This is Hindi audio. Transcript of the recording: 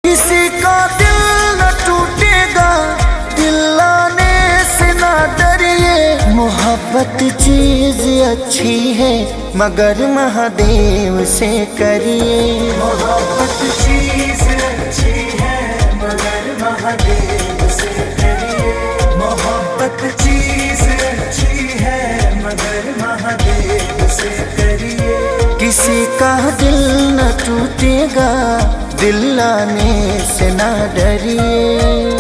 किसी का दिल न टूटेगा, दिल लाने से ना डरिए। मोहब्बत चीज अच्छी है मगर महादेव से करिए। मोहब्बत चीज अच्छी है मगर महादेव से करिए। मोहब्बत चीज अच्छी है मगर महादेव से करिए। किसी का दिल न टूटेगा, दिल लाने से ना डरिए।